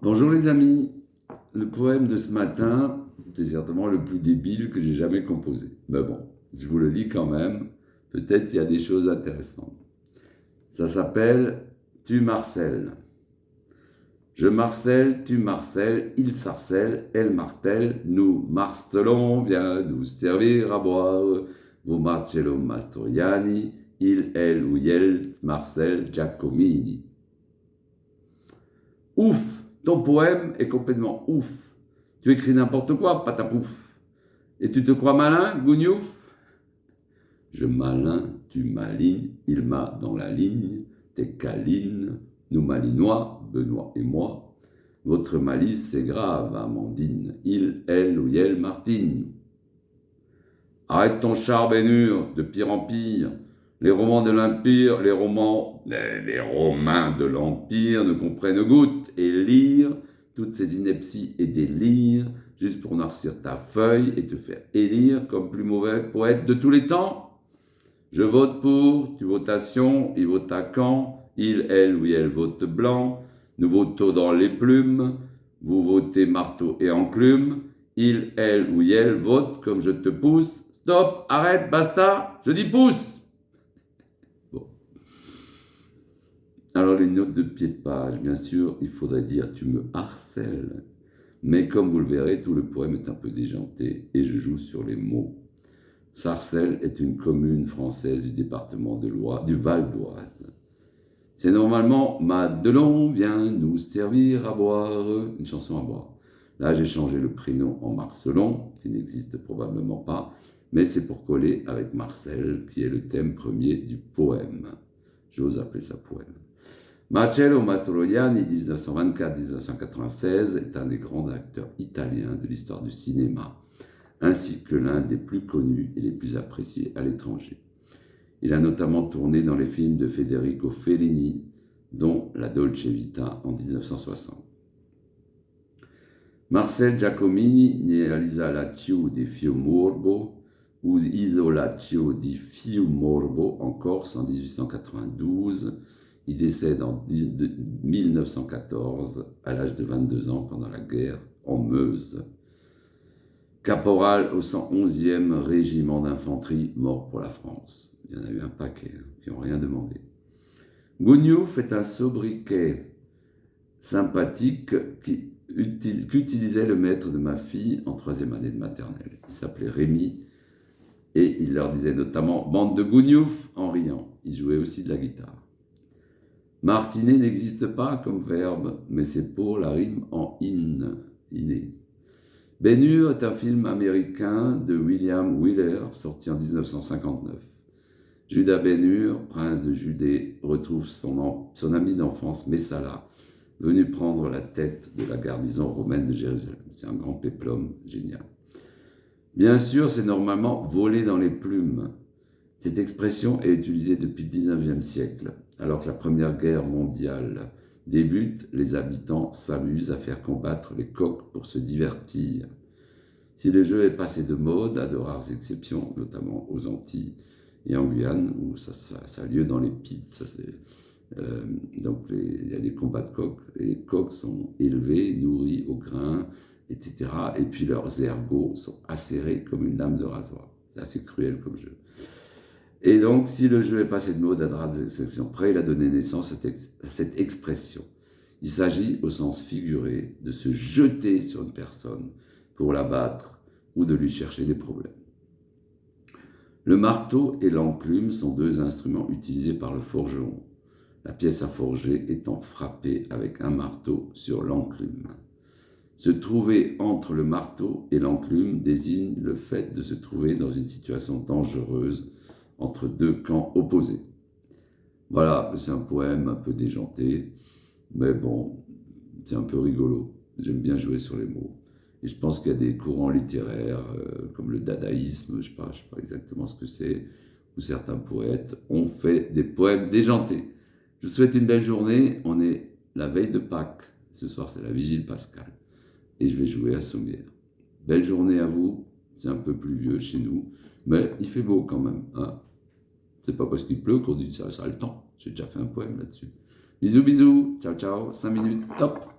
Bonjour les amis, le poème de ce matin, c'est certainement le plus débile que j'ai jamais composé. Mais bon, je vous le lis quand même, peut-être il y a des choses intéressantes. Ça s'appelle « Tu marcelles ». Je marcelle, tu marcelles, il sarcelle, elle martèle, nous marcelons, viens nous servir à boire. Vous Marcello Mastroianni, il, elle ou elle, Marcel Giacomini. Ouf, ton poème est complètement ouf. Tu écris n'importe quoi, patapouf. Et tu te crois malin, gougnouf? Je malin, tu malignes, il m'a dans la ligne, t'es câline, nous malinois, Benoît et moi. Votre malice c'est grave, Amandine, il, elle ou elle, Martine. Arrête ton char bénure, de pire en pire. Les romans de l'Empire, les Romains de l'Empire ne comprennent goutte et lire toutes ces inepties et délires, juste pour noircir ta feuille et te faire élire comme plus mauvais poète de tous les temps. Je vote pour, tu votation, il vote à quand, il, elle, oui, elle vote blanc, nous votons dans les plumes, vous votez marteau et enclume, il, elle, oui, elle vote comme je te pousse, stop, arrête, basta, je dis pousse. Bon. Alors les notes de pied de page, bien sûr, il faudrait dire tu me harcèles, mais comme vous le verrez, tout le poème est un peu déjanté et je joue sur les mots. Sarcelles est une commune française du département de Loire, du Val d'Oise. C'est normalement Madelon vient nous servir à boire, une chanson à boire. Là, j'ai changé le prénom en Marcelon, qui n'existe probablement pas, mais c'est pour coller avec Marcel, qui est le thème premier du poème. J'ose appeler ça poème. Marcello Mastroianni, 1924-1996, est un des grands acteurs italiens de l'histoire du cinéma, ainsi que l'un des plus connus et les plus appréciés à l'étranger. Il a notamment tourné dans les films de Federico Fellini, dont La Dolce Vita en 1960. Marcel Giacomini réalisa di Fiumorbo ou Isolaccio di Fiumorbo en Corse en 1892. Il décède en 1914 à l'âge de 22 ans pendant la guerre en Meuse. Caporal au 111e régiment d'infanterie, mort pour la France. Il y en a eu un paquet qui n'ont rien demandé. Gougnouf est un sobriquet sympathique qu'utilisait le maître de ma fille en 3e année de maternelle. Il s'appelait Rémi et il leur disait notamment « bande de gougnouf » en riant. Il jouait aussi de la guitare. Martiner n'existe pas comme verbe, mais c'est pour la rime en inné. Ben-Hur est un film américain de William Wyler, sorti en 1959. Judas Ben-Hur, prince de Judée, retrouve son ami d'enfance Messala, venu prendre la tête de la garnison romaine de Jérusalem. C'est un grand péplum génial. Bien sûr, c'est normalement « voler dans les plumes ». Cette expression est utilisée depuis le 19e siècle. Alors que la Première Guerre mondiale débute, les habitants s'amusent à faire combattre les coqs pour se divertir. Si le jeu est passé de mode, à de rares exceptions, notamment aux Antilles et en Guyane, où ça a lieu dans les pits, donc il y a des combats de coqs, et les coqs sont élevés, nourris au grain, etc. Et puis leurs ergots sont acérés comme une lame de rasoir. C'est assez cruel comme jeu. Et donc, si le jeu est passé de mode à de rares exceptions près, il a donné naissance à cette expression. Il s'agit, au sens figuré, de se jeter sur une personne pour l'abattre ou de lui chercher des problèmes. Le marteau et l'enclume sont deux instruments utilisés par le forgeron, la pièce à forger étant frappée avec un marteau sur l'enclume. Se trouver entre le marteau et l'enclume désigne le fait de se trouver dans une situation dangereuse entre deux camps opposés. Voilà, c'est un poème un peu déjanté, mais bon, c'est un peu rigolo. J'aime bien jouer sur les mots. Et je pense qu'il y a des courants littéraires, comme le dadaïsme, je ne sais pas exactement ce que c'est, où certains poètes ont fait des poèmes déjantés. Je vous souhaite une belle journée. On est la veille de Pâques. Ce soir, c'est la vigile pascale. Et je vais jouer à Sommières. Belle journée à vous. C'est un peu pluvieux chez nous, mais il fait beau quand même. Hein. C'est pas parce qu'il pleut qu'on dit ça a le temps. J'ai déjà fait un poème là-dessus. Bisous, bisous. Ciao, ciao. 5 minutes. Top.